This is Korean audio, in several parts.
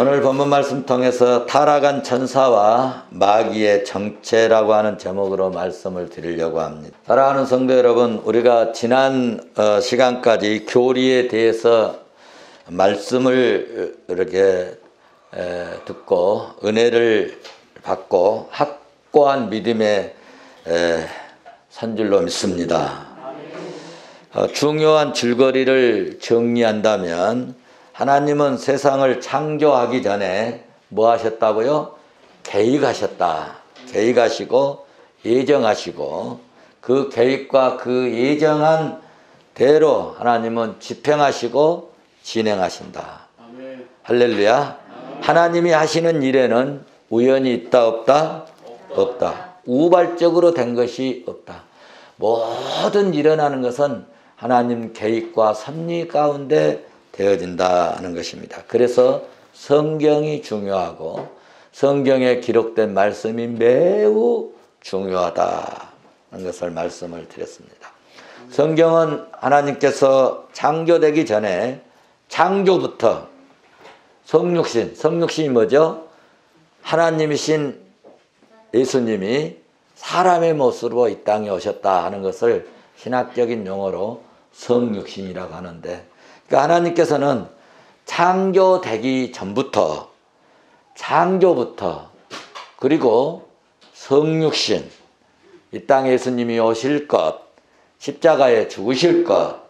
오늘 본문 말씀 통해서 타락한 천사와 마귀의 정체라고 하는 제목으로 말씀을 드리려고 합니다. 사랑하는 성도 여러분, 우리가 지난 시간까지 교리에 대해서 말씀을 이렇게 듣고 은혜를 받고 확고한 믿음의 선줄로 믿습니다. 중요한 줄거리를 정리한다면 하나님은 세상을 창조하기 전에 뭐 하셨다고요? 계획하셨다. 계획하시고 예정하시고 그 계획과 그 예정한 대로 하나님은 집행하시고 진행하신다. 아멘. 할렐루야. 아멘. 하나님이 하시는 일에는 우연이 있다 없다? 없다. 우발적으로 된 것이 없다. 모든 일어나는 것은 하나님 계획과 섭리 가운데 되어진다는 것입니다. 그래서 성경이 중요하고 성경에 기록된 말씀이 매우 중요하다는 것을 말씀을 드렸습니다. 성경은 하나님께서 창조되기 전에 창조부터 성육신이 뭐죠? 하나님이신 예수님이 사람의 모습으로 이 땅에 오셨다 하는 것을 신학적인 용어로 성육신이라고 하는데, 그러니까 하나님께서는 창조되기 전부터 그리고 성육신, 이 땅에 예수님이 오실 것, 십자가에 죽으실 것,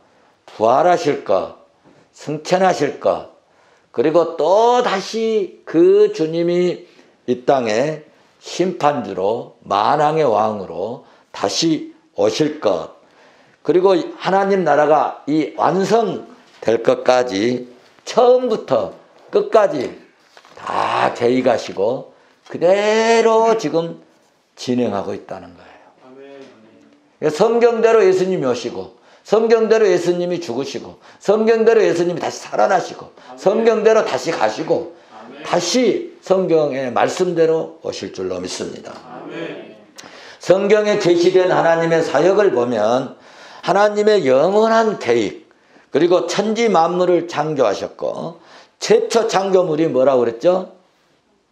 부활하실 것, 승천하실 것, 그리고 또 다시 그 주님이 이 땅에 심판주로 만왕의 왕으로 다시 오실 것, 그리고 하나님 나라가 이 완성될 것까지 처음부터 끝까지 다 계획하시고 그대로 지금 진행하고 있다는 거예요. 성경대로 예수님이 오시고, 성경대로 예수님이 죽으시고, 성경대로 예수님이 다시 살아나시고, 성경대로 다시 가시고, 다시 성경의 말씀대로 오실 줄로 믿습니다. 성경에 계시된 하나님의 사역을 보면 하나님의 영원한 계획, 그리고 천지 만물을 창조하셨고, 최초 창조물이 뭐라고 그랬죠?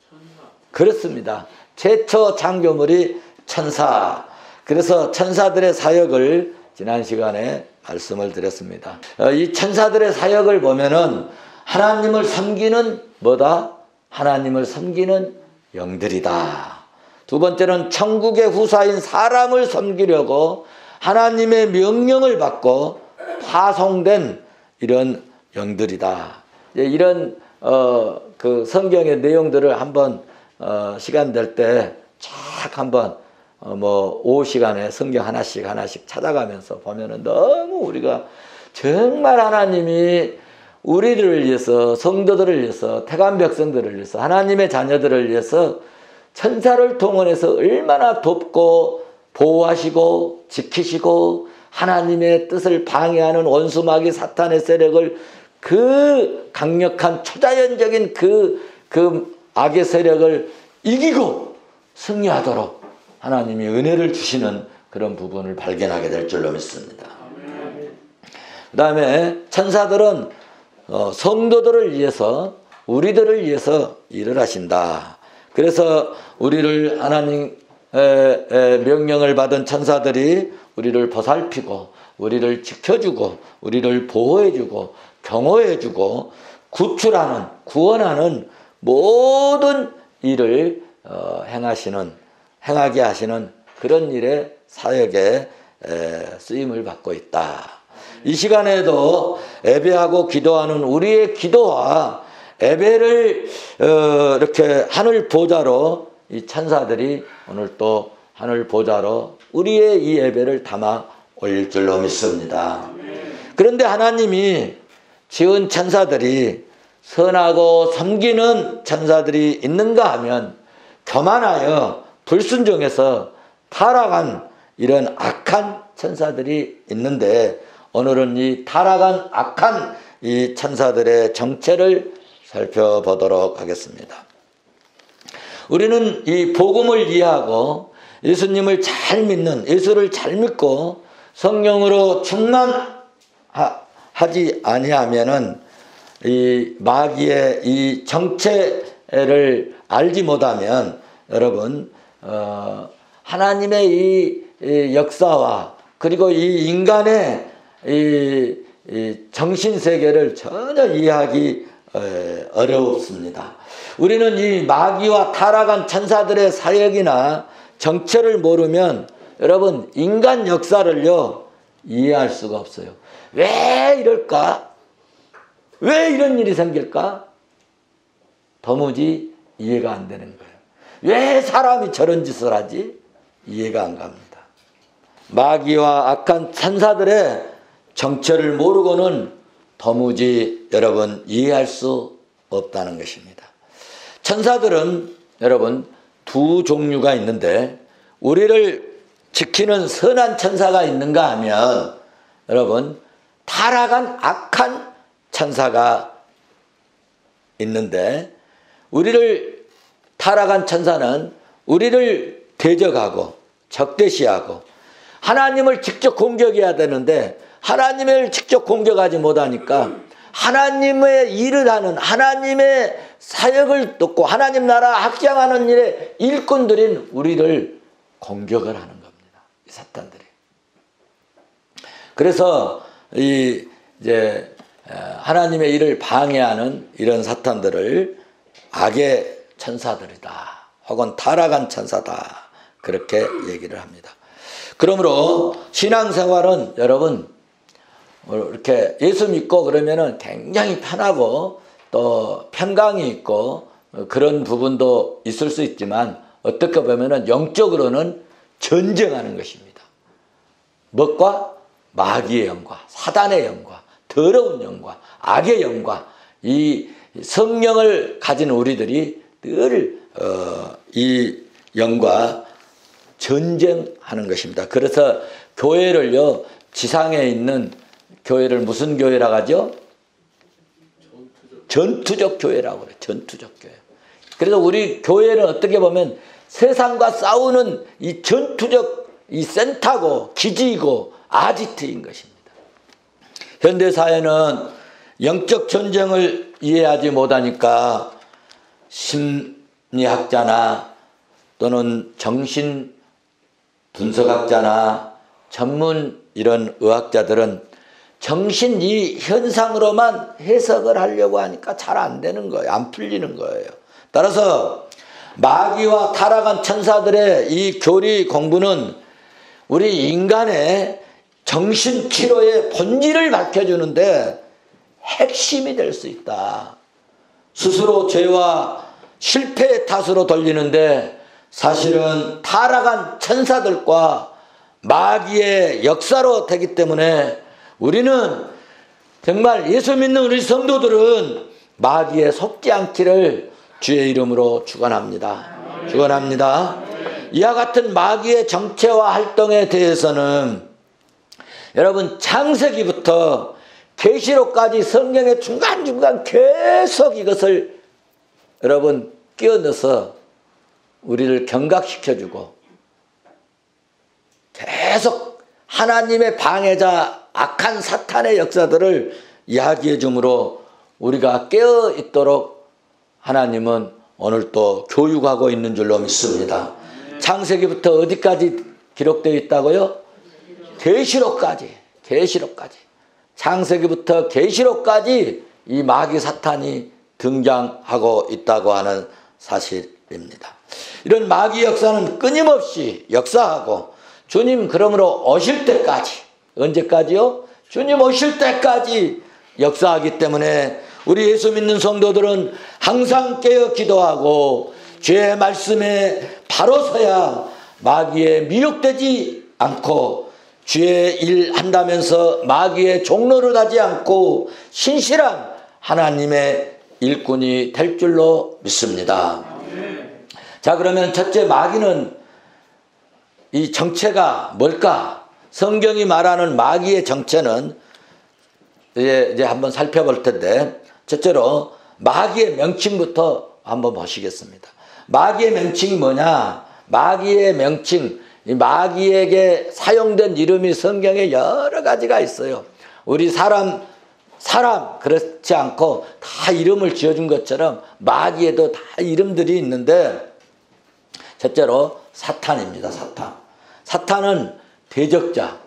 천사. 그렇습니다. 최초 창조물이 천사. 그래서 천사들의 사역을 지난 시간에 말씀을 드렸습니다. 이 천사들의 사역을 보면은 하나님을 섬기는 뭐다? 하나님을 섬기는 영들이다. 두 번째는 천국의 후사인 사람을 섬기려고 하나님의 명령을 받고 파송된 이런 영들이다. 이런 그 성경의 내용들을 한번 시간 될 때 쫙 한번 오후 시간에 성경 하나씩 찾아가면서 보면은 너무 우리가 정말 하나님이 우리들을 위해서, 성도들을 위해서, 택한 백성들을 위해서, 하나님의 자녀들을 위해서 천사를 동원해서 얼마나 돕고 보호하시고 지키시고 하나님의 뜻을 방해하는 원수마귀 사탄의 세력을, 그 강력한 초자연적인 그 악의 세력을 이기고 승리하도록 하나님이 은혜를 주시는 그런 부분을 발견하게 될 줄로 믿습니다. 그 다음에 천사들은 성도들을 위해서, 우리들을 위해서 일을 하신다. 그래서 우리를 하나님의 명령을 받은 천사들이 우리를 보살피고 우리를 지켜주고 우리를 보호해주고 경호해주고 구출하는, 구원하는 모든 일을 행하게 하시는 그런 일에 사역에 쓰임을 받고 있다. 이 시간에도 예배하고 기도하는 우리의 기도와 예배를 이렇게 하늘 보좌로 이 천사들이 오늘 또 하늘 보좌로 우리의 이 예배를 담아 올릴 줄로 믿습니다. 그런데 하나님이 지은 천사들이 선하고 섬기는 천사들이 있는가 하면 교만하여 불순종해서 타락한 이런 악한 천사들이 있는데, 오늘은 이 타락한 악한 이 천사들의 정체를 살펴보도록 하겠습니다. 우리는 이 복음을 이해하고 예수님을 잘 믿는, 예수를 잘 믿고 성령으로 충만하지 아니하면은 이 마귀의 이 정체를 알지 못하면 여러분 하나님의 이 역사와 그리고 이 인간의 이 정신세계를 전혀 이해하기 어렵습니다. 우리는 이 마귀와 타락한 천사들의 사역이나 정체를 모르면 여러분 인간 역사를요 이해할 수가 없어요. 왜 이럴까? 왜 이런 일이 생길까? 도무지 이해가 안 되는 거예요. 왜 사람이 저런 짓을 하지? 이해가 안 갑니다. 마귀와 악한 천사들의 정체를 모르고는 도무지 여러분 이해할 수 없다는 것입니다. 천사들은 여러분 두 종류가 있는데 우리를 지키는 선한 천사가 있는가 하면 여러분 타락한 악한 천사가 있는데 우리를 타락한 천사는 우리를 대적하고 적대시하고 하나님을 직접 공격해야 되는데 하나님을 직접 공격하지 못하니까 하나님의 일을 하는 하나님의 사역을 돕고 하나님 나라 확장하는 일에 일꾼들인 우리를 공격을 하는 겁니다. 이 사탄들이. 그래서 이제 하나님의 일을 방해하는 이런 사탄들을 악의 천사들이다 혹은 타락한 천사다 그렇게 얘기를 합니다. 그러므로 신앙생활은 여러분 이렇게 예수 믿고 그러면은 굉장히 편하고 또 편강이 있고 그런 부분도 있을 수 있지만 어떻게 보면은 영적으로는 전쟁하는 것입니다. 무엇과? 마귀의 영과 사단의 영과 더러운 영과 악의 영과 이 성령을 가진 우리들이 늘 이 영과 전쟁하는 것입니다. 그래서 교회를요 지상에 있는 교회를 무슨 교회라고 하죠? 전투적 교회라고 그래요. 전투적 교회. 그래서 우리 교회는 어떻게 보면 세상과 싸우는 이 전투적 이 센터고 기지이고 아지트인 것입니다. 현대사회는 영적 전쟁을 이해하지 못하니까 심리학자나 또는 정신 분석학자나 전문 이런 의학자들은 정신 이 현상으로만 해석을 하려고 하니까 잘 안 되는 거예요. 안 풀리는 거예요. 따라서 마귀와 타락한 천사들의 이 교리 공부는 우리 인간의 정신치료의 본질을 밝혀주는데 핵심이 될 수 있다. 스스로 죄와 실패의 탓으로 돌리는데 사실은 타락한 천사들과 마귀의 역사로 되기 때문에 우리는 정말 예수 믿는 우리 성도들은 마귀에 속지 않기를 주의 이름으로 축원합니다. 축원합니다. 이와 같은 마귀의 정체와 활동에 대해서는 여러분 창세기부터 계시록까지 성경의 중간중간 계속 이것을 여러분 끼워 넣어서 우리를 경각시켜주고 계속 하나님의 방해자 악한 사탄의 역사들을 이야기해 주므로 우리가 깨어 있도록 하나님은 오늘 또 교육하고 있는 줄로 믿습니다. 창세기부터 어디까지 기록되어 있다고요? 계시록까지. 창세기부터 계시록까지 이 마귀 사탄이 등장하고 있다고 하는 사실입니다. 이런 마귀 역사는 끊임없이 역사하고 주님 그러므로 오실 때까지, 언제까지요? 주님 오실 때까지 역사하기 때문에 우리 예수 믿는 성도들은 항상 깨어 기도하고 주의 말씀에 바로 서야 마귀에 미혹되지 않고 주의 일 한다면서 마귀의 종로를 하지 않고 신실한 하나님의 일꾼이 될 줄로 믿습니다. 자, 그러면 첫째 마귀는 이 정체가 뭘까? 성경이 말하는 마귀의 정체는 이제 한번 살펴볼 텐데 첫째로 마귀의 명칭부터 한번 보시겠습니다. 마귀의 명칭이 뭐냐? 마귀의 명칭, 이 마귀에게 사용된 이름이 성경에 여러 가지가 있어요. 우리 사람 사람 그렇지 않고 다 이름을 지어준 것처럼 마귀에도 다 이름들이 있는데 첫째로 사탄입니다. 사탄은 대적자,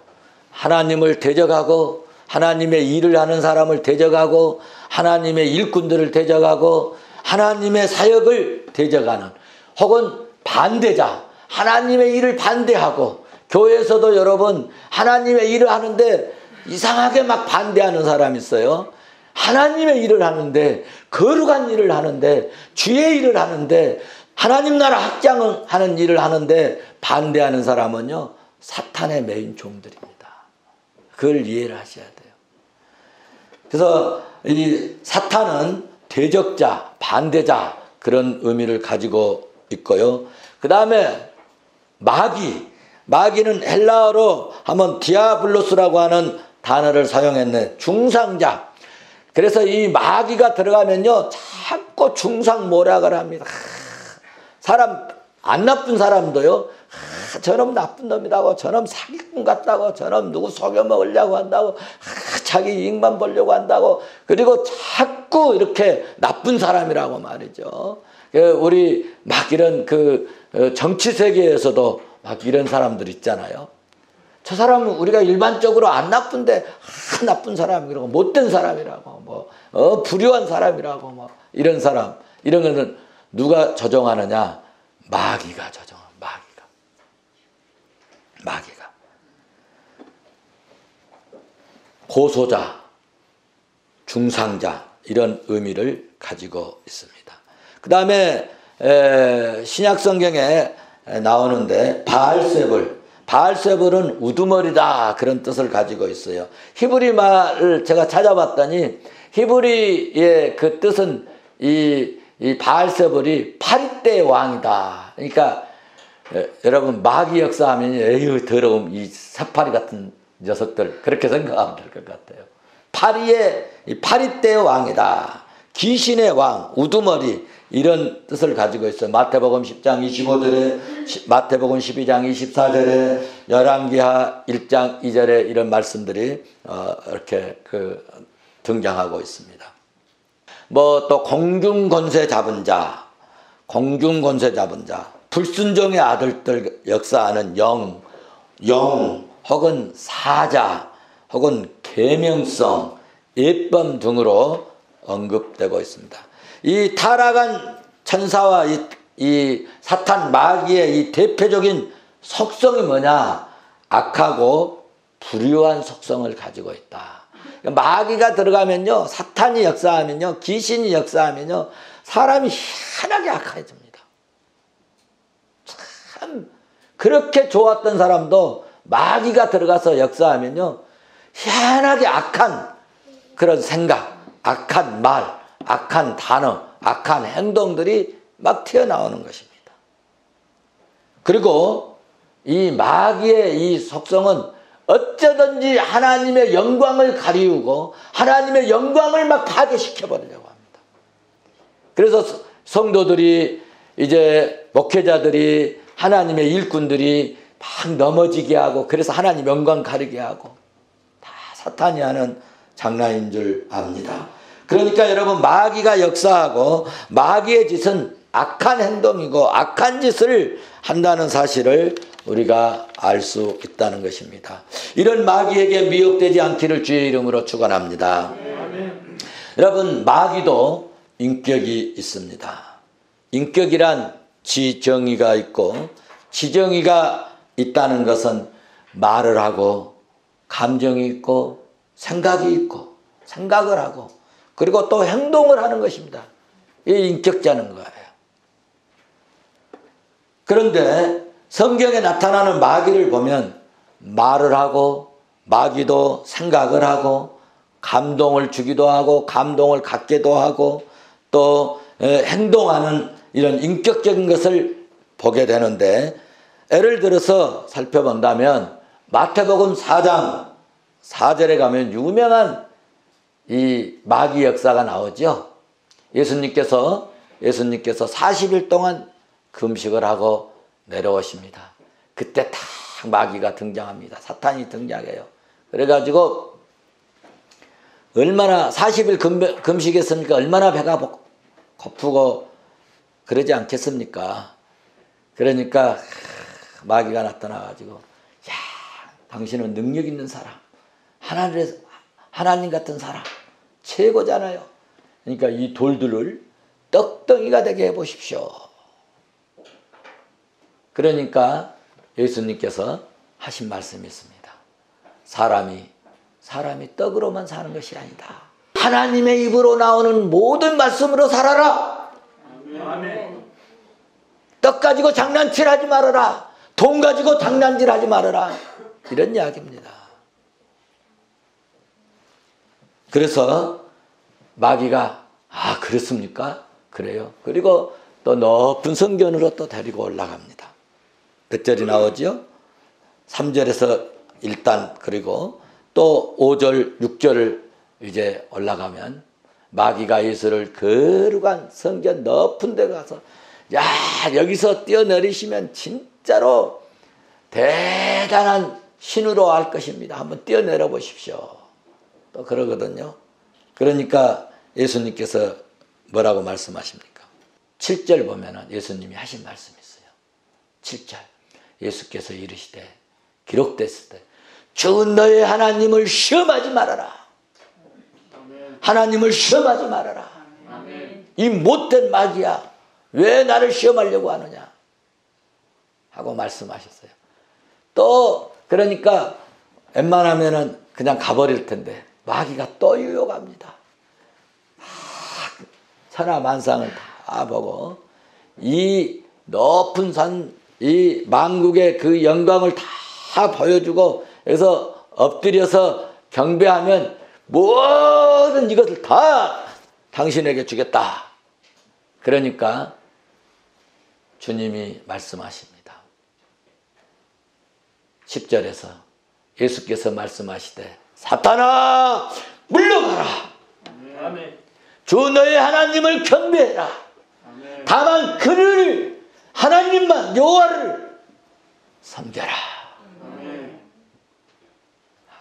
하나님을 대적하고 하나님의 일을 하는 사람을 대적하고 하나님의 일꾼들을 대적하고 하나님의 사역을 대적하는 혹은 반대자, 하나님의 일을 반대하고 교회에서도 여러분 하나님의 일을 하는데 이상하게 막 반대하는 사람이 있어요. 하나님의 일을 하는데 거룩한 일을 하는데 주의 일을 하는데 하나님 나라 확장하는 일을 하는데 반대하는 사람은요 사탄의 메인 종들입니다. 그걸 이해를 하셔야 돼요. 그래서 이 사탄은 대적자, 반대자 그런 의미를 가지고 있고요. 그 다음에 마귀는 헬라어로 하면 디아블로스라고 하는 단어를 사용했네. 중상자. 그래서 이 마귀가 들어가면요 자꾸 중상모략을 합니다. 사람 안 나쁜 사람도요 저놈 나쁜 놈이라고, 저놈 사기꾼 같다고, 저놈 누구 속여 먹으려고 한다고, 자기 이익만 보려고 한다고, 그리고 자꾸 이렇게 나쁜 사람이라고 말이죠. 우리 막 이런 정치 세계에서도 막 이런 사람들 있잖아요. 저 사람은 우리가 일반적으로 안 나쁜데 나쁜 사람이라고, 못된 사람이라고, 불효한 사람이라고, 이런 사람, 이런 거는 누가 조정하느냐? 마귀가 조정합니다. 마귀가 고소자, 중상자 이런 의미를 가지고 있습니다. 그 다음에 신약 성경에 나오는데 바알세불은 우두머리다 그런 뜻을 가지고 있어요. 히브리 말을 제가 찾아봤더니 히브리의 그 뜻은 이 바알세불이 파리떼의 왕이다. 그러니까 여러분 마귀 역사하면 에휴 더러움 이 사파리 같은 녀석들 그렇게 생각하면 될 것 같아요. 파리떼의 왕이다. 귀신의 왕, 우두머리 이런 뜻을 가지고 있어요. 마태복음 10장 25절에 마태복음 12장 24절에 열왕기하 1장 2절에 이런 말씀들이 이렇게 등장하고 있습니다. 또 공중권세 잡은 자, 불순종의 아들들 역사하는 영 혹은 사자 혹은 계명성, 예범 등으로 언급되고 있습니다. 이 타락한 천사와 이 사탄 마귀의 이 대표적인 속성이 뭐냐? 악하고 불의한 속성을 가지고 있다. 마귀가 들어가면요, 사탄이 역사하면요, 귀신이 역사하면요, 사람이 희한하게 악해집니다. 참 그렇게 좋았던 사람도 마귀가 들어가서 역사하면요 희한하게 악한 그런 생각, 악한 말, 악한 단어, 악한 행동들이 막 튀어나오는 것입니다. 그리고 이 마귀의 이 속성은 어쩌든지 하나님의 영광을 가리우고 하나님의 영광을 막 파괴시켜버리려고 합니다. 그래서 성도들이 이제 목회자들이 하나님의 일꾼들이 막 넘어지게 하고 그래서 하나님 영광 가리게 하고 다 사탄이 하는 장난인 줄 압니다. 그러니까 여러분 마귀가 역사하고 마귀의 짓은 악한 행동이고 악한 짓을 한다는 사실을 우리가 알 수 있다는 것입니다. 이런 마귀에게 미혹되지 않기를 주의 이름으로 축원합니다. 여러분 마귀도 인격이 있습니다. 인격이란 지정의가 있고 지정의가 있다는 것은 말을 하고 감정이 있고 생각이 있고 생각을 하고 그리고 또 행동을 하는 것입니다. 이 인격자는 거예요. 그런데 성경에 나타나는 마귀를 보면 말을 하고 마귀도 생각을 하고 감동을 주기도 하고 감동을 갖기도 하고 또 행동하는 이런 인격적인 것을 보게 되는데 예를 들어서 살펴본다면 마태복음 4장 4절에 가면 유명한 이 마귀 역사가 나오죠. 예수님께서 40일 동안 금식을 하고 내려오십니다. 그때 딱 마귀가 등장합니다. 사탄이 등장해요. 그래가지고 얼마나 40일 금식했으니까 얼마나 배가 고프고 그러지 않겠습니까? 그러니까 마귀가 나타나가지고 야, 당신은 능력 있는 사람, 하나님 같은 사람 최고잖아요. 그러니까 이 돌들을 떡덩이가 되게 해보십시오. 그러니까 예수님께서 하신 말씀이 있습니다. 사람이 떡으로만 사는 것이 아니다. 하나님의 입으로 나오는 모든 말씀으로 살아라. 아멘. 떡 가지고 장난질하지 말아라. 돈 가지고 장난질하지 말아라. 이런 이야기입니다. 그래서 마귀가 그렇습니까? 그래요. 그리고 또 높은 성전으로 또 데리고 올라갑니다. 몇 절이 나오죠? 3절에서 일단 그리고 또 5절, 6절을 이제 올라가면 마귀가 예수를 거룩한 성전 높은 데 가서 야, 여기서 뛰어내리시면 진짜로 대단한 신으로 알 것입니다. 한번 뛰어내려 보십시오. 또 그러거든요. 그러니까 예수님께서 뭐라고 말씀하십니까? 7절 보면은 예수님이 하신 말씀이 있어요. 7절. 예수께서 이르시되 기록됐을 때 주 너의 하나님을 시험하지 말아라. 하나님을 시험하지 말아라. 이 못된 마귀야. 왜 나를 시험하려고 하느냐 하고 말씀하셨어요. 또 그러니까 웬만하면은 그냥 가버릴 텐데 마귀가 또 유혹합니다. 천하만상을 다 보고 이 높은 산, 이 만국의 그 영광을 다 보여주고 그래서 엎드려서 경배하면 모든 이것을 다 당신에게 주겠다. 그러니까 주님이 말씀하십니다. 10절에서 예수께서 말씀하시되 사탄아 물러가라. 아멘. 주 너의 하나님을 경배해라. 아멘. 다만 그를 하나님만 여호와를 섬겨라. 아멘.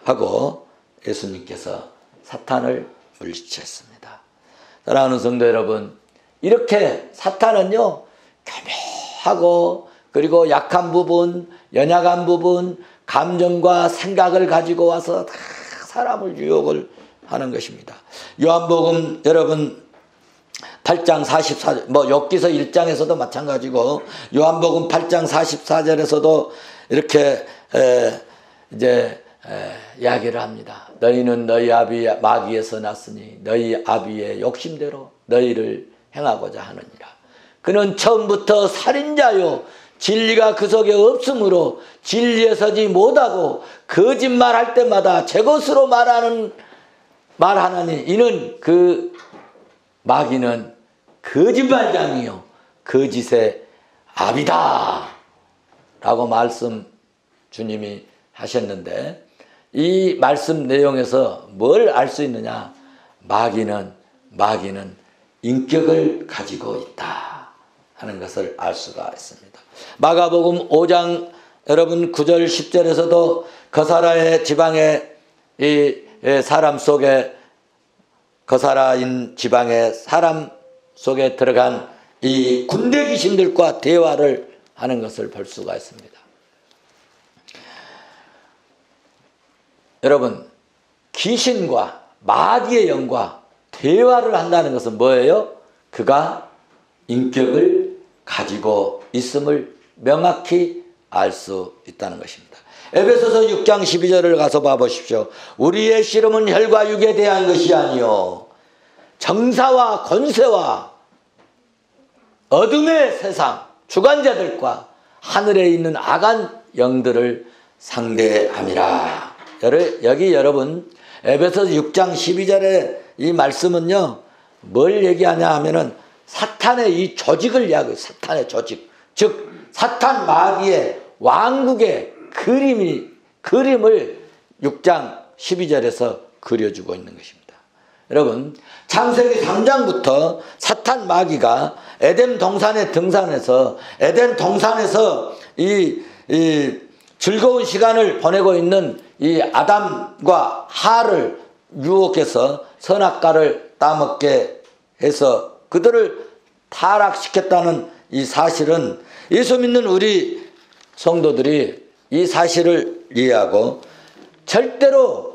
하고 예수님께서 사탄을 물리쳤습니다. 사랑하는 성도 여러분, 이렇게 사탄은요 교묘하고 그리고 약한 부분, 연약한 부분, 감정과 생각을 가지고 와서 다 사람을 유혹을 하는 것입니다. 요한복음 여러분 8장 44절, 욥기서 1장에서도 마찬가지고 요한복음 8장 44절에서도 이렇게 이야기를 합니다. 너희는 너희 아비 마귀에서 났으니 너희 아비의 욕심대로 너희를 행하고자 하느니라. 그는 처음부터 살인자요 진리가 그 속에 없으므로 진리에 서지 못하고 거짓말할 때마다 제 것으로 말하나니 이는 그 마귀는 거짓말장이요 거짓의 아비다 라고 말씀 주님이 하셨는데 이 말씀 내용에서 뭘 알 수 있느냐? 마귀는 인격을 가지고 있다 하는 것을 알 수가 있습니다. 마가복음 5장 여러분 9절 10절에서도 거사라의 지방의 이 사람 속에 거사라인 지방의 사람 속에 들어간 이 군대 귀신들과 대화를 하는 것을 볼 수가 있습니다. 여러분, 귀신과 마귀의 영과 대화를 한다는 것은 뭐예요? 그가 인격을 가지고 있음을 명확히 알 수 있다는 것입니다. 에베소서 6장 12절을 가서 봐보십시오. 우리의 씨름은 혈과 육에 대한 것이 아니요 정사와 권세와 어둠의 세상 주관자들과 하늘에 있는 악한 영들을 상대함이라. 여기 여러분 에베소서 6장 12절의 이 말씀은요 뭘 얘기하냐 하면은 사탄의 이 조직을 이야기해요. 사탄의 조직, 즉 사탄 마귀의 왕국의 그림을 6장 12절에서 그려주고 있는 것입니다. 여러분 창세기 3장부터 사탄 마귀가 에덴 동산에 등산해서 에덴 동산에서 이 즐거운 시간을 보내고 있는 이 아담과 하를 유혹해서 선악과를 따먹게 해서 그들을 타락시켰다는 이 사실은 예수 믿는 우리 성도들이 이 사실을 이해하고 절대로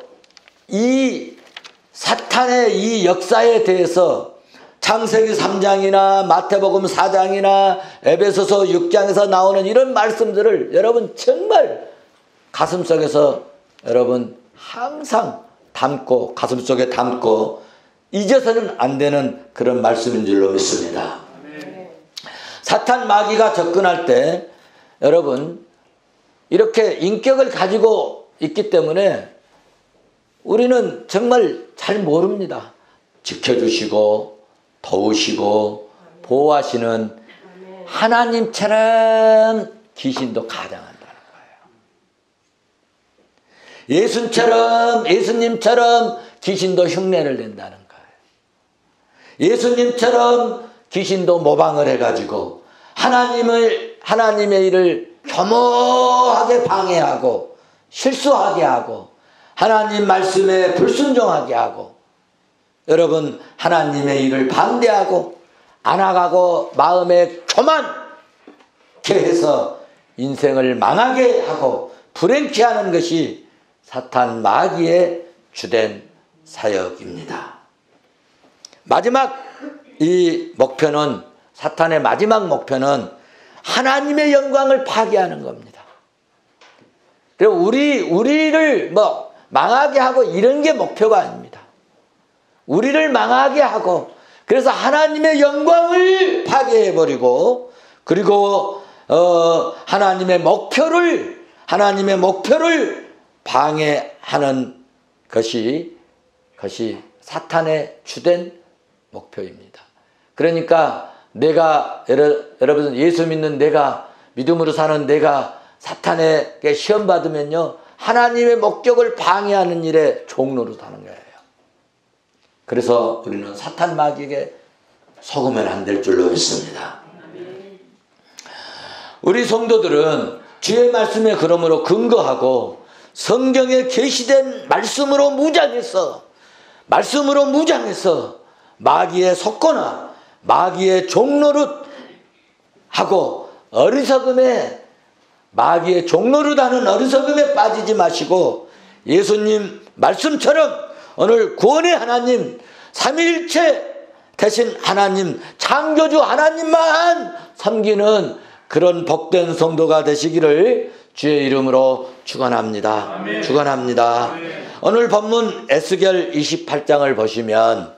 이 사탄의 이 역사에 대해서 창세기 3장이나 마태복음 4장이나 에베소서 6장에서 나오는 이런 말씀들을 여러분 정말 가슴속에서 여러분 항상 담고 가슴속에 담고 잊어서는 안 되는 그런 말씀인 줄로 믿습니다. 사탄 마귀가 접근할 때 여러분 이렇게 인격을 가지고 있기 때문에 우리는 정말 잘 모릅니다. 지켜주시고 도우시고 보호하시는 하나님처럼 귀신도 가장한다는 거예요. 예수님처럼 귀신도 흉내를 낸다는 거예요. 예수님처럼 귀신도 모방을 해가지고 하나님의 일을 겸허하게 방해하고 실수하게 하고 하나님 말씀에 불순종하게 하고 여러분 하나님의 일을 반대하고 안아가고 마음에 교만케 해서 인생을 망하게 하고 불행케 하는 것이 사탄 마귀의 주된 사역입니다. 마지막 이 목표는 사탄의 마지막 목표는 하나님의 영광을 파괴하는 겁니다. 그리고 우리를 망하게 하고 이런 게 목표가 아닙니다. 우리를 망하게 하고 그래서 하나님의 영광을 파괴해버리고 그리고 하나님의 목표를 방해하는 것이 사탄의 주된 목표입니다. 그러니까 여러분 예수 믿는 내가 믿음으로 사는 내가 사탄에게 시험 받으면요 하나님의 목적을 방해하는 일에 종로로 사는 거예요. 그래서 우리는 사탄 마귀에게 속으면 안 될 줄로 믿습니다. 우리 성도들은 주의 말씀에 그러므로 근거하고 성경에 계시된 말씀으로 무장해서 마귀의 속거나 마귀의 종노릇 하고 마귀의 종노릇하는 어리석음에 빠지지 마시고 예수님 말씀처럼 오늘 구원의 하나님 삼위일체 대신 하나님 창조주 하나님만 섬기는 그런 복된 성도가 되시기를 주의 이름으로 축원합니다. 아멘. 축원합니다. 아멘. 오늘 본문 에스겔 28장을 보시면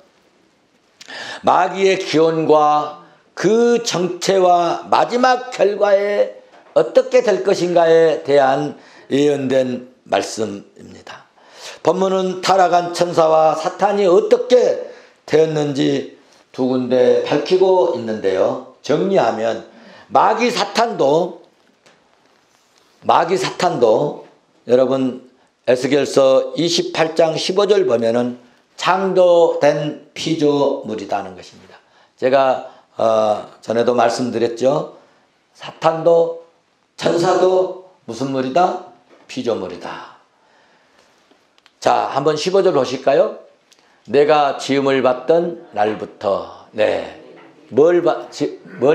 마귀의 기원과 그 정체와 마지막 결과에 어떻게 될 것인가에 대한 예언된 말씀입니다. 본문은 타락한 천사와 사탄이 어떻게 되었는지 두 군데 밝히고 있는데요. 정리하면 마귀 사탄도 여러분 에스겔서 28장 15절 보면은 창조된 피조물이라는 것입니다. 제가 전에도 말씀드렸죠. 사탄도 천사도 무슨 물이다? 피조물이다. 자, 한번 15절 보실까요? 내가 지음을 받던 날부터 뭘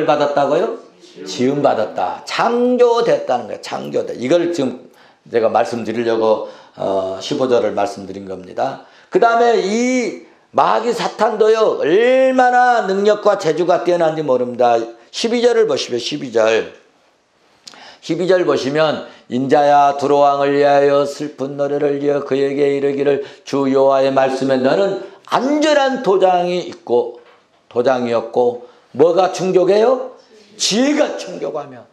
받았다고요? 지음 받았다. 창조됐다는 거예요. 창조돼. 이걸 지금 제가 말씀드리려고 15절을 말씀드린 겁니다. 그 다음에 이 마귀 사탄도요 얼마나 능력과 재주가 뛰어난지 모릅니다. 12절을 보시면 12절 보시면 인자야 두로 왕을 위하여 슬픈 노래를 지어 그에게 이르기를 주 여호와의 말씀에 너는 안전한 도장이었고 뭐가 충족해요? 지혜가 충족하며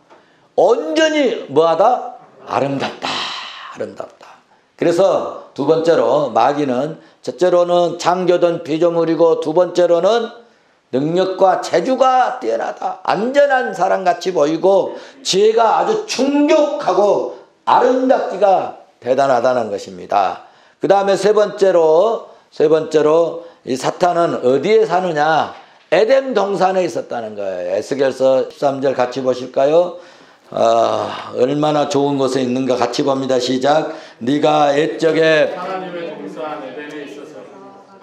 온전히 뭐하다? 아름답다. 그래서 두 번째로 마귀는 첫째로는 창조된 피조물이고 두 번째로는 능력과 재주가 뛰어나다. 안전한 사람같이 보이고 지혜가 아주 충족하고 아름답기가 대단하다는 것입니다. 그 다음에 세 번째로 이 사탄은 어디에 사느냐? 에덴 동산에 있었다는 거예요. 에스겔서 13절 같이 보실까요? 얼마나 좋은 곳에 있는가 같이 봅니다. 시작. 네가 옛적에 하나님의 동산 에덴에 있어서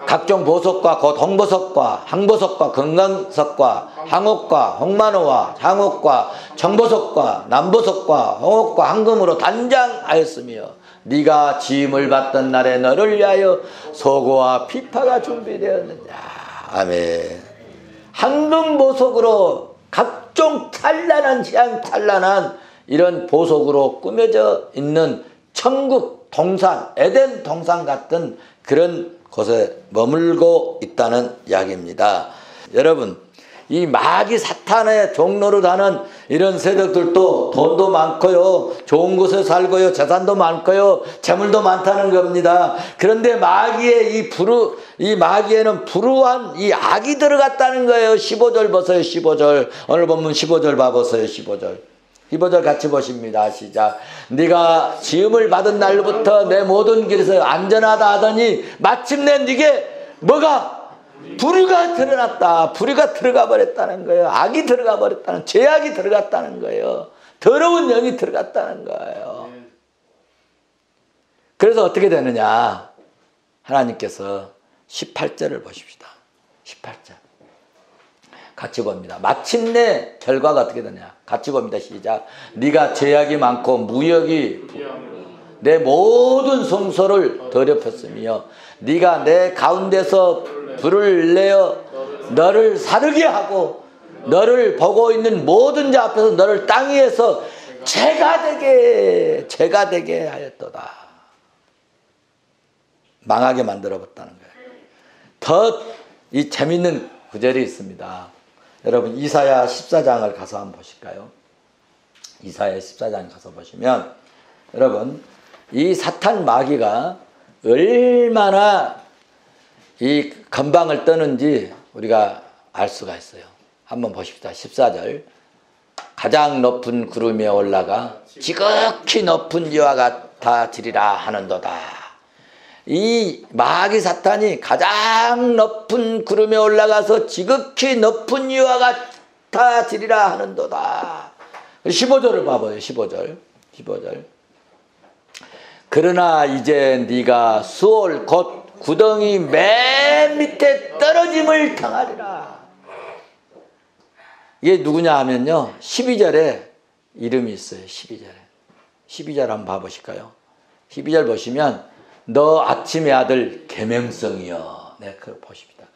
각종 보석과 곧 홍보석과 항보석과 건강석과 항옥과 홍만호와 향옥과 청보석과 남보석과 홍옥과 황금으로 단장하였으며 네가 짐을 받던 날에 너를 위하여 소고와 피파가 준비되었느냐. 아멘. 황금 보석으로 각종 찬란한 희양찬란한 이런 보석으로 꾸며져 있는 천국 동산, 에덴 동산 같은 그런 곳에 머물고 있다는 이야기입니다. 여러분, 이 마귀 사탄의 종로를 하는 이런 세력들도 돈도 많고요, 좋은 곳에 살고요, 재산도 많고요, 재물도 많다는 겁니다. 그런데 마귀의 이 마귀에는 불우한 이 악이 들어갔다는 거예요. 15절 보세요. 15절. 오늘 본문 15절 봐보세요. 15절 같이 보십니다. 시작. 네가 지음을 받은 날부터 내 모든 길에서 안전하다 하더니 마침내 네게 뭐가? 불의가 드러났다. 불의가 들어가 버렸다는 거예요. 악이 들어가 버렸다는, 죄악이 들어갔다는 거예요. 더러운 영이 들어갔다는 거예요. 그래서 어떻게 되느냐. 하나님께서 18절을 보십시다. 18절. 같이 봅니다. 마침내 결과가 어떻게 되냐. 같이 봅니다. 시작. 네가 죄악이 많고 무역이 내 모든 성소를 더럽혔으며 네가 내 가운데서 불을 내어 너를 사르게 하고 너를 보고 있는 모든 자 앞에서 너를 땅 위에서 죄가 되게 하였도다. 망하게 만들어봤다는 거예요. 더 이 재밌는 구절이 있습니다. 여러분 이사야 14장을 가서 한번 보실까요? 이사야 14장 가서 보시면 여러분 이 사탄 마귀가 얼마나 이 건방을 떠는지 우리가 알 수가 있어요. 한번 보십시다. 14절. 가장 높은 구름 위에 올라가 지극히 높은 이와 같아지리라 하는도다. 이 마귀 사탄이 가장 높은 구름에 올라가서 지극히 높은 이와 같아지리라 하는도다. 15절을 봐봐요. 15절. 그러나 이제 네가 수올 곧 구덩이 맨 밑에 떨어짐을 당하리라. 이게 누구냐 하면요. 12절에 이름이 있어요. 12절 한번 봐보실까요? 12절 보시면 너 아침의 아들 계명성이여. 네, 그걸 보십니다.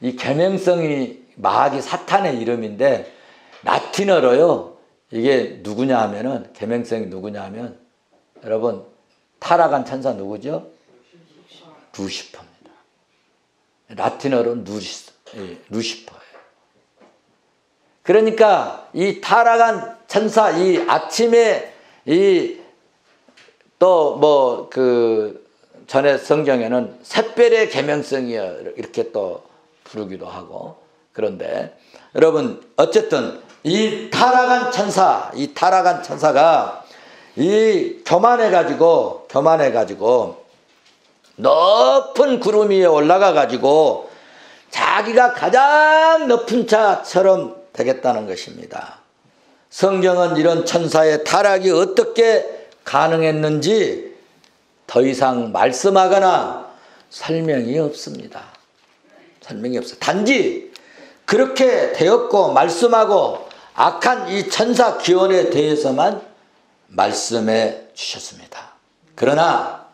이 계명성이 마귀 사탄의 이름인데 라틴어로요. 이게 누구냐 하면은 계명성이 누구냐 하면 여러분 타락한 천사 누구죠? 루시퍼입니다. 라틴어로 루시퍼예요. 그러니까 이 타락한 천사, 이 아침에 이 또 뭐 그 전에 성경에는 샛별의 계명성이여 이렇게 또 부르기도 하고 그런데 여러분 어쨌든 이 타락한 천사가 이 교만해가지고 높은 구름 위에 올라가가지고 자기가 가장 높은 자처럼 되겠다는 것입니다. 성경은 이런 천사의 타락이 어떻게 가능했는지 더 이상 말씀하거나 설명이 없습니다. 설명이 없어요. 단지 그렇게 되었고 말씀하고 악한 이 천사 기원에 대해서만 말씀해 주셨습니다. 그러나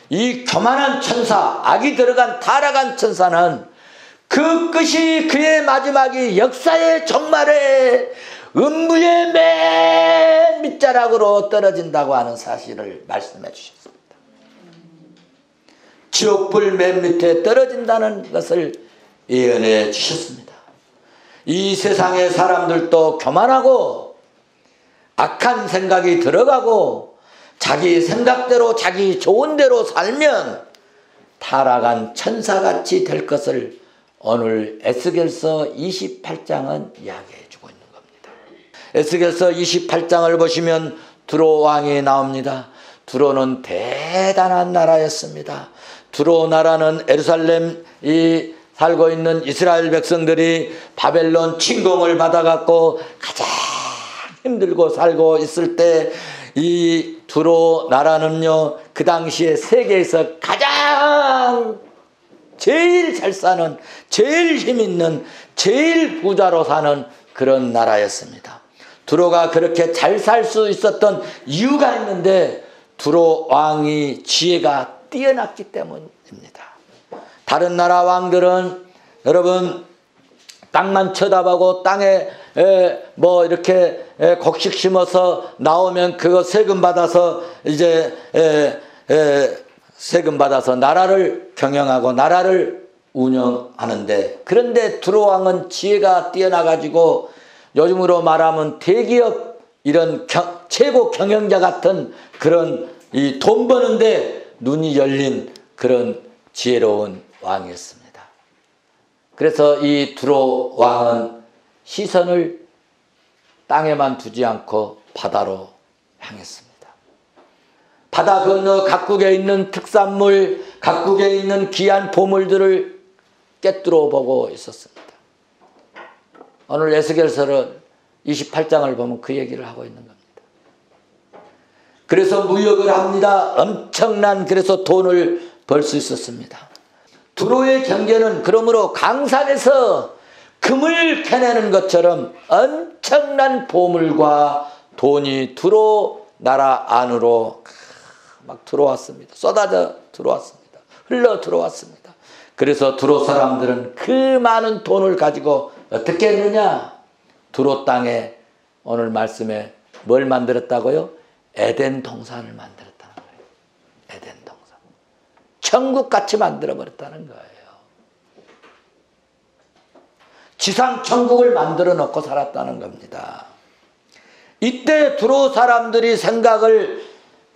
이 교만한 천사, 악이 들어간 타락한 천사는 그 끝이 그의 마지막이 역사의 종말에 음부의 맨 밑자락으로 떨어진다고 하는 사실을 말씀해 주셨습니다. 지옥불 맨 밑에 떨어진다는 것을 예언해 주셨습니다. 이 세상의 사람들도 교만하고 악한 생각이 들어가고 자기 생각대로 자기 좋은 대로 살면 타락한 천사같이 될 것을 오늘 에스겔서 28장은 이야기해 주고 있는 겁니다. 에스겔서 28장을 보시면 두로 왕이 나옵니다. 두로는 대단한 나라였습니다. 두로 나라는 예루살렘 이 살고 있는 이스라엘 백성들이 바벨론 침공을 받아갖고 가장 힘들고 살고 있을 때 이 두로 나라는요 그 당시에 세계에서 가장 제일 잘 사는, 제일 힘 있는, 제일 부자로 사는 그런 나라였습니다. 두로가 그렇게 잘 살 수 있었던 이유가 있는데 두로 왕이 지혜가 뛰어났기 때문입니다. 다른 나라 왕들은 여러분 땅만 쳐다보고 땅에 뭐 이렇게 곡식 심어서 나오면 그거 세금 받아서 이제 세금 받아서 나라를 경영하고 나라를 운영하는데, 그런데 두로 왕은 지혜가 뛰어나가지고 요즘으로 말하면 대기업 이런 최고 경영자 같은 그런 이 돈 버는데 눈이 열린 그런 지혜로운 왕이었습니다. 그래서 이 두로 왕은 시선을 땅에만 두지 않고 바다로 향했습니다. 바다 건너 각국에 있는 특산물, 각국에 있는 귀한 보물들을 꿰뚫어 보고 있었습니다. 오늘 에스겔서는 28장을 보면 그 얘기를 하고 있는 겁니다. 그래서 무역을 합니다. 엄청난 그래서 돈을 벌 수 있었습니다. 두로의 경제는 그러므로 강산에서 금을 캐내는 것처럼 엄청난 보물과 돈이 두로 나라 안으로 막 들어왔습니다. 쏟아져 들어왔습니다. 흘러 들어왔습니다. 그래서 두로 사람들은 그 많은 돈을 가지고 어떻게 했느냐? 두로 땅에 오늘 말씀에 뭘 만들었다고요? 에덴 동산을 만들었다는 거예요. 에덴 동산. 천국같이 만들어버렸다는 거예요. 지상 천국을 만들어 놓고 살았다는 겁니다. 이때 두로 사람들이 생각을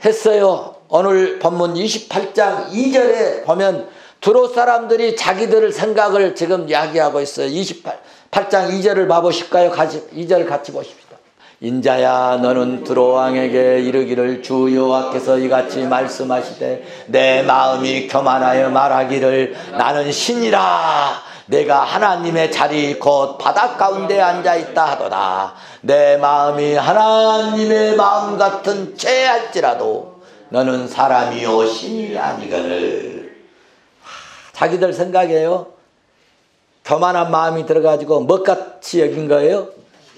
했어요. 오늘 본문 28장 2절에 보면 두로 사람들이 자기들 생각을 지금 이야기하고 있어요. 28장 2절을 봐보실까요? 2절 같이 보십시다. 인자야 너는 두로 왕에게 이르기를 주 여호와께서 이같이 말씀하시되 내 마음이 교만하여 말하기를 나는 신이라 내가 하나님의 자리 곧 바다 가운데 앉아있다 하도다. 내 마음이 하나님의 마음 같은 죄할지라도 너는 사람이요 신이 아니거늘. 자기들 생각이에요. 교만한 마음이 들어가지고 뭐같이 여긴 거예요?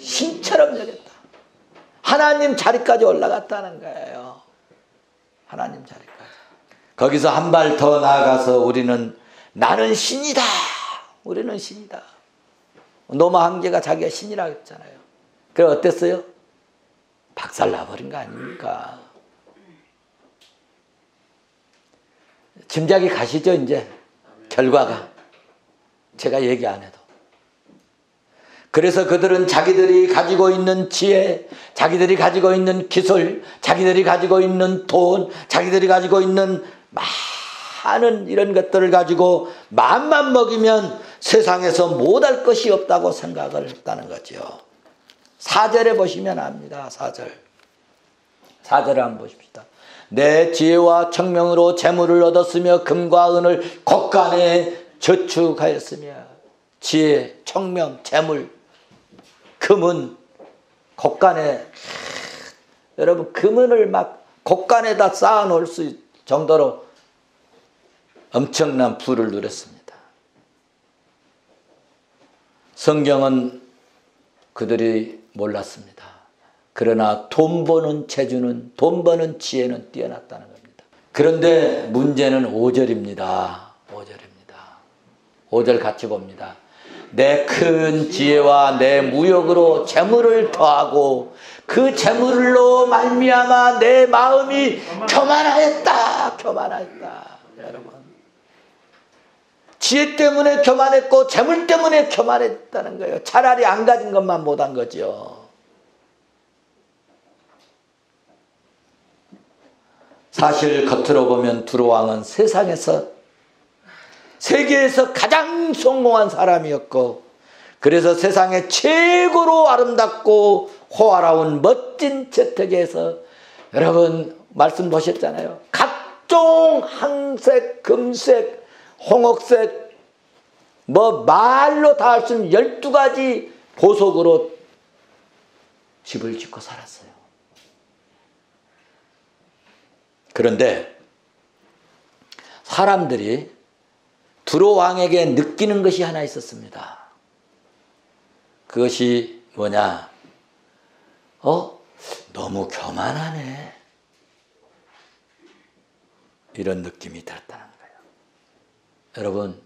신처럼 여겼다. 하나님 자리까지 올라갔다는 거예요. 하나님 자리까지. 거기서 한 발 더 나아가서 우리는 나는 신이다. 우리는 신이다. 노마 한계가 자기가 신이라고 했잖아요. 그래 어땠어요? 박살나버린 거 아닙니까? 짐작이 가시죠 이제 결과가. 제가 얘기 안 해도. 그래서 그들은 자기들이 가지고 있는 지혜, 자기들이 가지고 있는 기술, 자기들이 가지고 있는 돈, 자기들이 가지고 있는 많은 이런 것들을 가지고 마음만 먹이면 세상에서 못할 것이 없다고 생각을 했다는 거죠. 4절에 보시면 압니다. 4절을 한번 보십시다. 내 지혜와 청명으로 재물을 얻었으며 금과 은을 곳간에 저축하였으며. 지혜, 청명, 재물, 금은 곳간에, 여러분 금은을 막 곳간에다 쌓아 놓을 수 정도로 엄청난 부를 누렸습니다. 성경은 그들이 몰랐습니다. 그러나 돈 버는 재주는, 돈 버는 지혜는 뛰어났다는 겁니다. 그런데 문제는 5절입니다. 5절 같이 봅니다. 내 큰 지혜와 내 무역으로 재물을 더하고 그 재물로 말미암아 내 마음이 교만하였다. 여러분, 지혜 때문에 교만했고 재물 때문에 교만했다는 거예요. 차라리 안 가진 것만 못한 거죠. 사실 겉으로 보면 두로 왕은 세계에서 가장 성공한 사람이었고, 그래서 세상에 최고로 아름답고 호화로운 멋진 저택에서, 여러분 말씀 보셨잖아요. 각종 황색, 금색, 홍옥색, 뭐 말로 다 할 수 있는 12가지 보석으로 집을 짓고 살았어요. 그런데 사람들이 두로 왕에게 느끼는 것이 하나 있었습니다. 그것이 뭐냐? 너무 교만하네. 이런 느낌이 들었다는 거예요. 여러분,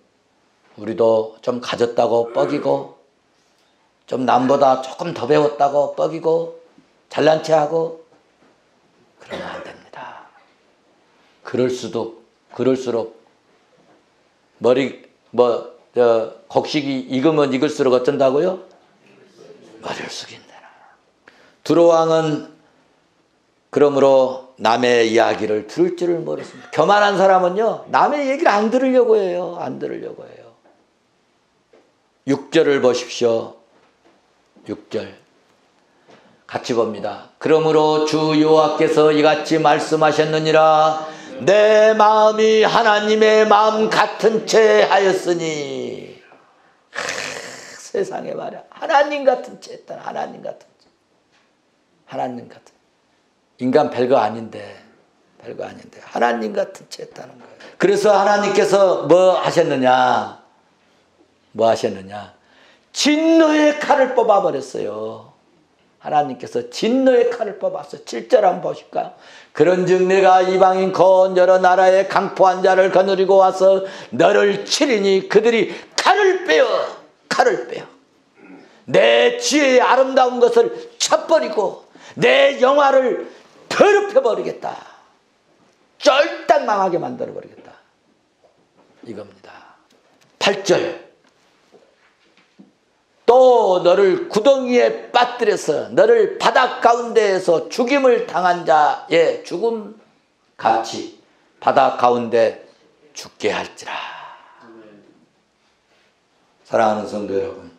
우리도 좀 가졌다고 뻐기고, 좀 남보다 조금 더 배웠다고 뻐기고, 잘난 체 하고, 그러면 안 됩니다. 그럴수록, 곡식이 익으면 익을수록 어쩐다고요? 머리를 숙인다. 두로 왕은 그러므로 남의 이야기를 들을 줄을 모르습니다. 교만한 사람은요, 남의 얘기를 안 들으려고 해요. 안 들으려고 해요. 6절을 보십시오. 6절. 같이 봅니다. 그러므로 주 여호와께서 이같이 말씀하셨느니라. 내 마음이 하나님의 마음 같은 채 하였으니. 세상에 말이야. 하나님 같은 채 했다. 하나님 같은 채. 하나님 같은. 인간 별거 아닌데 하나님 같은 채 했다는 거예요. 그래서 하나님께서 뭐 하셨느냐? 진노의 칼을 뽑아버렸어요. 하나님께서 진노의 칼을 뽑았어요. 7절 한번 보실까요? 그런즉 내가 이방인 곧 여러 나라의 강포한 자를 거느리고 와서 너를 치리니 그들이 칼을 빼어 내 지혜의 아름다운 것을 쳐버리고 내 영화를 더럽혀버리겠다. 쫄딱 망하게 만들어버리겠다. 이겁니다. 8절. 또 너를 구덩이에 빠뜨려서 너를 바다 가운데에서 죽임을 당한 자의 죽음 같이 바다 가운데 죽게 할지라. 사랑하는 성도 여러분,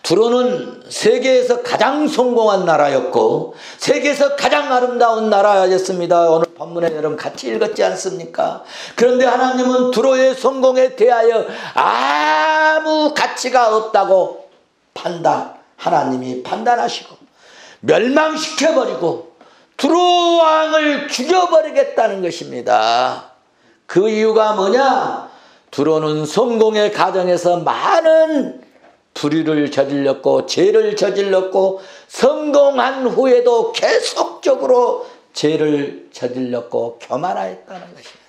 두로는 세계에서 가장 성공한 나라였고 세계에서 가장 아름다운 나라였습니다. 오늘 본문에 여러분 같이 읽었지 않습니까? 그런데 하나님은 두로의 성공에 대하여 아무 가치가 없다고 하나님이 판단하시고 멸망시켜버리고 두로 왕을 죽여버리겠다는 것입니다. 그 이유가 뭐냐? 두로는 성공의 과정에서 많은 불의를 저질렀고 죄를 저질렀고 성공한 후에도 계속적으로 죄를 저질렀고 교만하였다는 것입니다.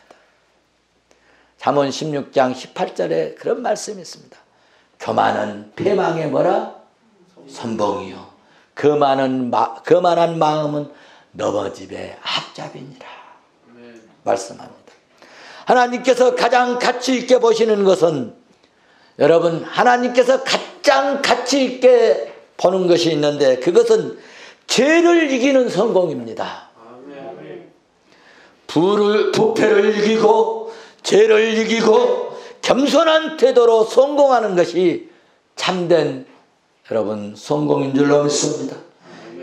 잠언 16장 18절에 그런 말씀이 있습니다. 교만은 패망의 뭐라? 선봉이요. 거만한 마음은 넘어집의 앞잡이니라. 말씀합니다. 하나님께서 가장 가치 있게 보시는 것은 여러분, 하나님께서 가장 가치 있게 보는 것이 있는데 그것은 죄를 이기는 성공입니다. 부패를 이기고 죄를 이기고 겸손한 태도로 성공하는 것이 참된 여러분 성공인 줄로 믿습니다.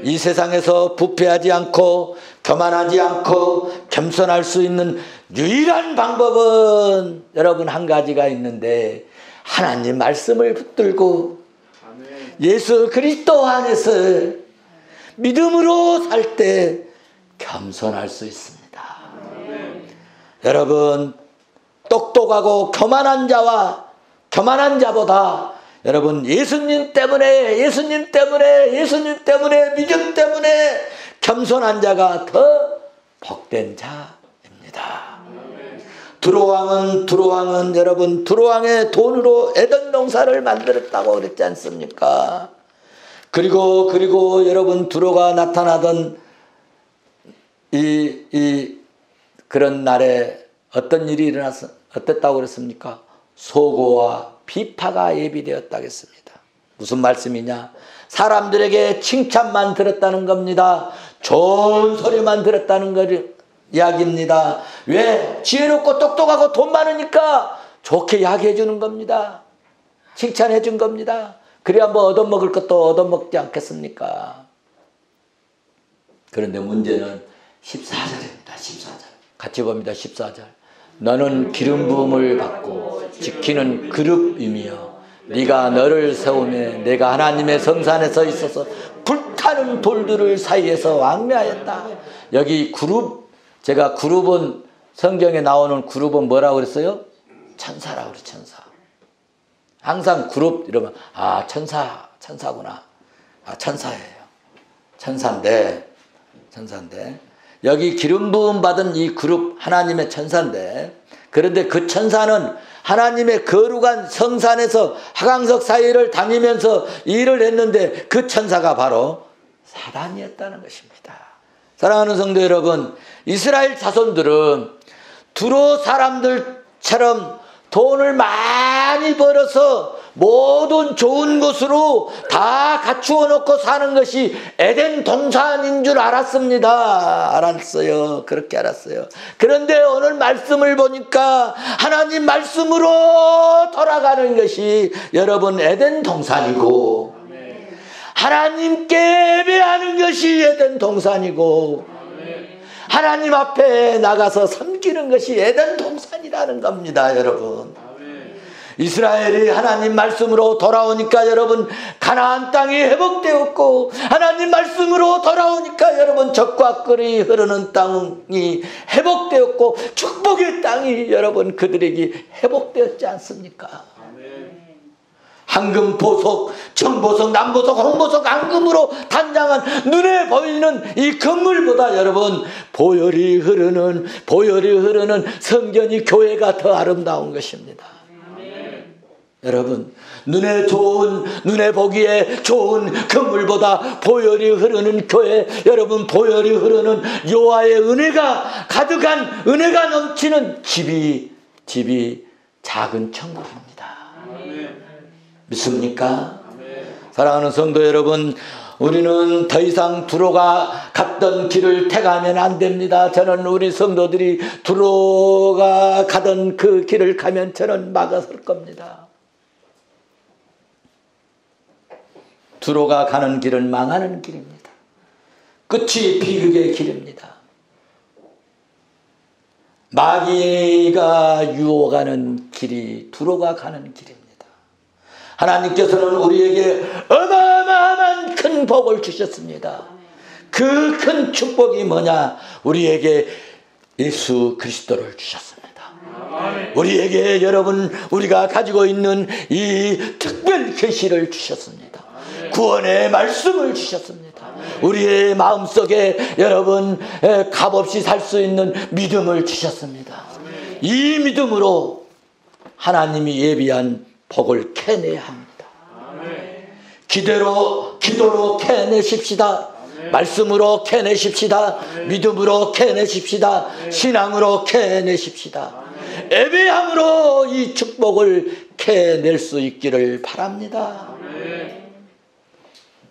이 세상에서 부패하지 않고 교만하지 않고 겸손할 수 있는 유일한 방법은 여러분 한 가지가 있는데 하나님 말씀을 붙들고 예수 그리스도 안에서 믿음으로 살 때 겸손할 수 있습니다. 여러분, 똑똑하고 교만한 자보다 여러분 예수님 때문에 믿음 때문에 겸손한 자가 더 복된 자입니다. 두로왕은 여러분 두로왕의 돈으로 에덴 농사를 만들었다고 그랬지 않습니까? 그리고 여러분 두로가 나타나던 그런 날에 어떤 일이 어땠다고 그랬습니까? 소고와 비파가 예비되었다겠습니다. 무슨 말씀이냐? 사람들에게 칭찬만 들었다는 겁니다. 좋은 소리만 들었다는 이야기입니다. 왜? 지혜롭고 똑똑하고 돈 많으니까 좋게 이야기해 주는 겁니다. 칭찬해 준 겁니다. 그래야 뭐 얻어먹을 것도 얻어먹지 않겠습니까? 그런데 문제는 14절입니다. 14절. 같이 봅니다. 14절. 너는 기름 부음을 받고 지키는 그룹이며 네가 너를 세우며 내가 하나님의 성산에 있어서 불타는 돌들을 사이에서 왕래하였다. 여기 그룹, 제가 그룹은 성경에 나오는 그룹은 뭐라고 그랬어요? 천사라 그래, 천사. 항상 그룹 이러면 천사구나. 천사예요. 천사인데 여기 기름 부음 받은 이 그룹 하나님의 천사인데, 그런데 그 천사는 하나님의 거룩한 성산에서 하강석 사이를 다니면서 일을 했는데 그 천사가 바로 사단이었다는 것입니다. 사랑하는 성도 여러분, 이스라엘 자손들은 두로 사람들처럼 돈을 많이 벌어서 모든 좋은 곳으로 다 갖추어 놓고 사는 것이 에덴 동산인 줄 알았어요. 그렇게 알았어요. 그런데 오늘 말씀을 보니까 하나님 말씀으로 돌아가는 것이 여러분 에덴 동산이고, 하나님께 예배하는 것이 에덴 동산이고, 하나님 앞에 나가서 섬기는 것이 에덴 동산이라는 겁니다, 여러분. 이스라엘이 하나님 말씀으로 돌아오니까 여러분 가나안 땅이 회복되었고, 하나님 말씀으로 돌아오니까 여러분 적과 꿀이 흐르는 땅이 회복되었고, 축복의 땅이 여러분 그들에게 회복되었지 않습니까? 황금 보석, 청보석, 남보석, 홍보석, 앙금으로 단장한 눈에 보이는 이 건물보다 여러분 보혈이 흐르는 성전이, 교회가 더 아름다운 것입니다. 여러분, 눈에 보기에 좋은 건물보다 보혈이 흐르는 교회, 여러분 보혈이 흐르는 여호와의 은혜가 가득한, 은혜가 넘치는 집이 작은 천국입니다. 믿습니까? 사랑하는 성도 여러분, 우리는 더 이상 두로가 갔던 길을 택하면 안 됩니다. 저는 우리 성도들이 두로가 가던 그 길을 가면 저는 막아설 겁니다. 두로가 가는 길은 망하는 길입니다. 끝이 비극의 길입니다. 마귀가 유혹하는 길이 두로가 가는 길입니다. 하나님께서는 우리에게 어마어마한 큰 복을 주셨습니다. 그 큰 축복이 뭐냐? 우리에게 예수 그리스도를 주셨습니다. 우리에게 여러분 우리가 가지고 있는 이 특별 계시를 주셨습니다. 구원의 말씀을 주셨습니다. 우리의 마음속에 여러분 값없이 살 수 있는 믿음을 주셨습니다. 이 믿음으로 하나님이 예비한 복을 캐내야 합니다. 기도로 캐내십시다. 말씀으로 캐내십시다. 믿음으로 캐내십시다. 신앙으로 캐내십시다. 예배함으로 이 축복을 캐낼 수 있기를 바랍니다.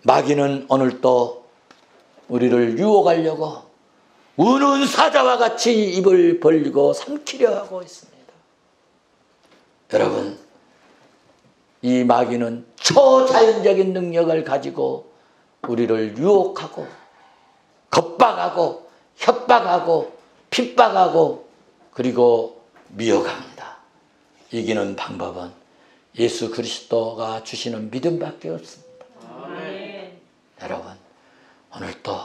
마귀는 오늘도 우리를 유혹하려고 우는 사자와 같이 입을 벌리고 삼키려 하고 있습니다. 여러분, 이 마귀는 초자연적인 능력을 가지고 우리를 유혹하고 겁박하고 협박하고 핍박하고 그리고 미혹합니다. 이기는 방법은 예수 그리스도가 주시는 믿음밖에 없습니다. 여러분, 오늘도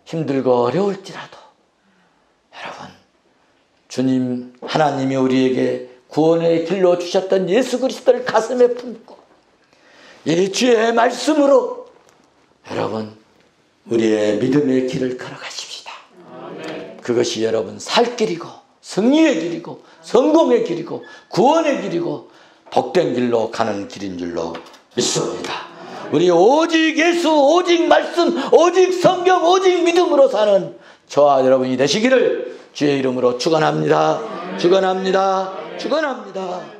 힘들고 어려울지라도 여러분, 주님 하나님이 우리에게 구원의 길로 주셨던 예수 그리스도를 가슴에 품고 이 주의 말씀으로 여러분 우리의 믿음의 길을 걸어가십시다. 그것이 여러분 살 길이고 승리의 길이고 성공의 길이고 구원의 길이고 복된 길로 가는 길인 줄로 믿습니다. 우리 오직 예수, 오직 말씀, 오직 성경, 오직 믿음으로 사는 저와 여러분이 되시기를 주의 이름으로 축원합니다. 축원합니다. 축원합니다.